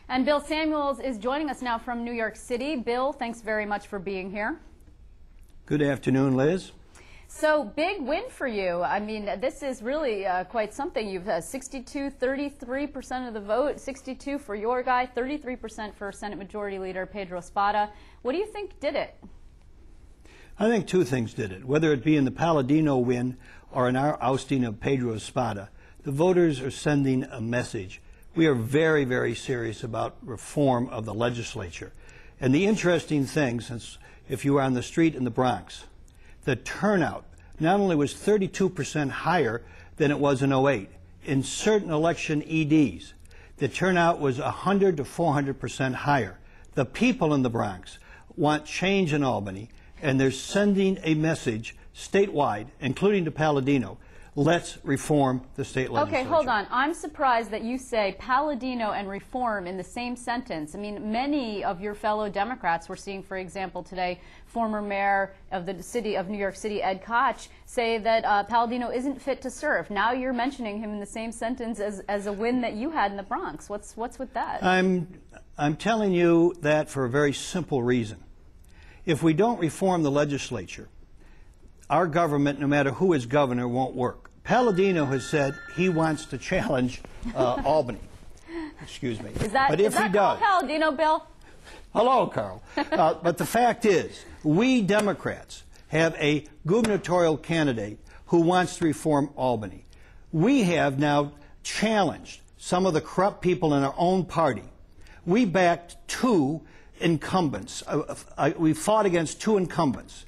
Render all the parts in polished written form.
And Bill Samuels is joining us now from New York City. Bill, thanks very much for being here. Good afternoon, Liz. So, big win for you. I mean, this is really quite something. You've 33% of the vote, 62 for your guy, 33% for Senate Majority Leader Pedro Espada. What do you think did it? I think two things did it. Whether it be in the Palladino win or in our ousting of Pedro Espada, the voters are sending a message. We are very, very serious about reform of the legislature. And the interesting thing, since if you were on the street in the Bronx, the turnout not only was 32% higher than it was in '08. In certain election EDs, the turnout was 100 to 400% higher. The people in the Bronx want change in Albany, and they're sending a message statewide, including to Palladino. Let's reform the state legislature. Okay, hold on. I'm surprised that you say Palladino and reform in the same sentence. I mean, many of your fellow Democrats, we're seeing, for example, today, former mayor of the city of New York City, Ed Koch, say that Palladino isn't fit to serve. Now you're mentioning him in the same sentence as a win that you had in the Bronx. What's with that? I'm telling you that for a very simple reason. If we don't reform the legislature, our government, no matter who is governor, won't work. Palladino has said he wants to challenge Albany. Excuse me. Is that Carl Palladino, Bill? Hello, Carl. But the fact is, we Democrats have a gubernatorial candidate who wants to reform Albany. We have now challenged some of the corrupt people in our own party. We backed two incumbents. We fought against two incumbents.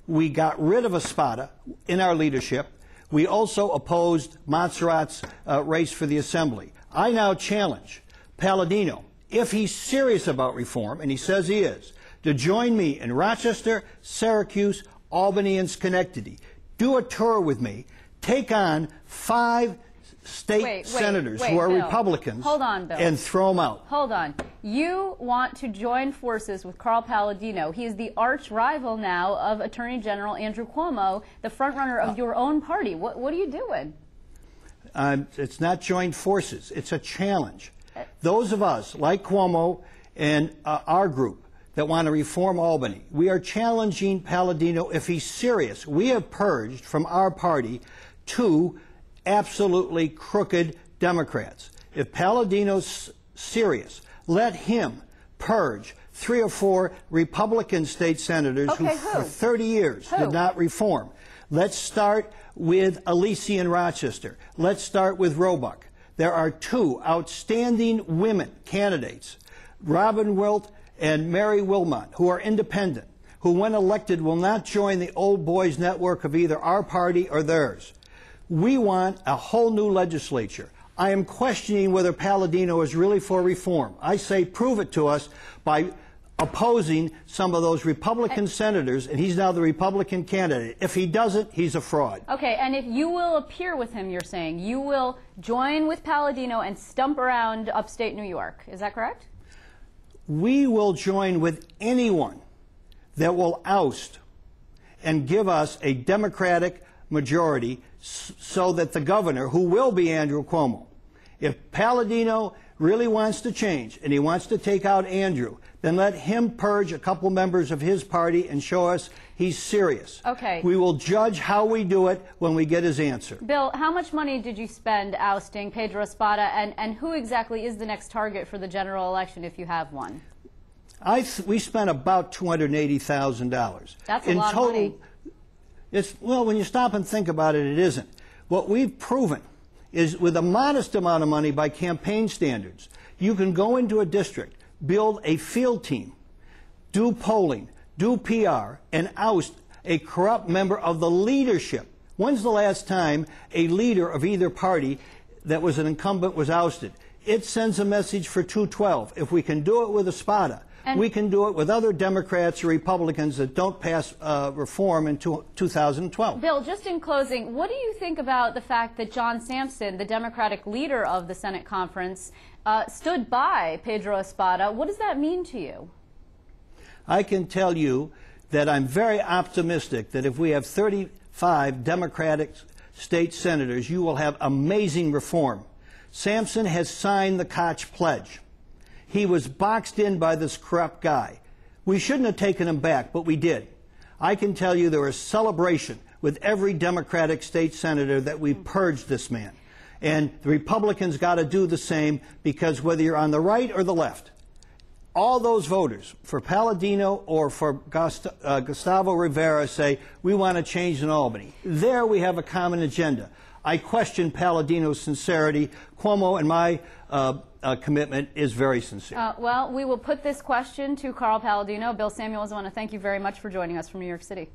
We got rid of Espada in our leadership. We also opposed Montserrat's race for the Assembly. I now challenge Palladino, if he's serious about reform, and he says he is, to join me in Rochester, Syracuse, Albany, and Schenectady. Do a tour with me. Take on 5 state senators who are Bill. Republicans. Hold on, Bill. And throw them out. Hold on. You want to join forces with Carl Palladino. He is the arch rival now of Attorney General Andrew Cuomo, the frontrunner of your own party. What are you doing? It's not joint forces. It's a challenge. Those of us, like Cuomo and our group, that want to reform Albany, we are challenging Palladino if he's serious. We have purged from our party 2 absolutely crooked Democrats. If Palladino's serious, let him purge 3 or 4 Republican state senators who for 30 years did not reform. Let's start with Alisi in Rochester. Let's start with Roebuck. There are 2 outstanding women candidates, Robin Wilt and Mary Wilmot, who are independent, who when elected will not join the old boys network of either our party or theirs. We want a whole new legislature. I am questioning whether Palladino is really for reform. I say prove it to us by opposing some of those Republican senators, and he's now the Republican candidate. If he doesn't, he's a fraud. Okay, and if you will appear with him, you're saying, you will join with Palladino and stump around upstate New York. Is that correct? We will join with anyone that will oust and give us a Democratic majority so that the governor, who will be Andrew Cuomo, if Palladino really wants to change and he wants to take out Andrew, then let him purge a couple members of his party and show us he's serious. Okay. We will judge how we do it when we get his answer. Bill, how much money did you spend ousting Pedro Espada, and who exactly is the next target for the general election if you have one? We spent about $280,000. That's a lot of money. Well, when you stop and think about it, it isn't. What we've proven is with a modest amount of money by campaign standards, you can go into a district, build a field team, do polling, do PR, and oust a corrupt member of the leadership. When's the last time a leader of either party that was an incumbent was ousted? It sends a message for 212. If we can do it with Espada, we can do it with other Democrats or Republicans that don't pass reform in 2012. Bill, just in closing, what do you think about the fact that John Sampson, the Democratic leader of the Senate conference, stood by Pedro Espada? What does that mean to you? I can tell you that I'm very optimistic that if we have 35 Democratic state senators, you will have amazing reform. Sampson has signed the Koch Pledge. He was boxed in by this corrupt guy. We shouldn't have taken him back, but we did. I can tell you there was celebration with every Democratic state senator that we purged this man. And the Republicans got to do the same, because whether you're on the right or the left, all those voters for Palladino or for Gustavo Rivera say, we want to change in Albany. There we have a common agenda. I question Palladino's sincerity. Cuomo and my commitment is very sincere. Well, we will put this question to Carl Palladino. Bill Samuels, I want to thank you very much for joining us from New York City.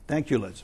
Thank you, Liz.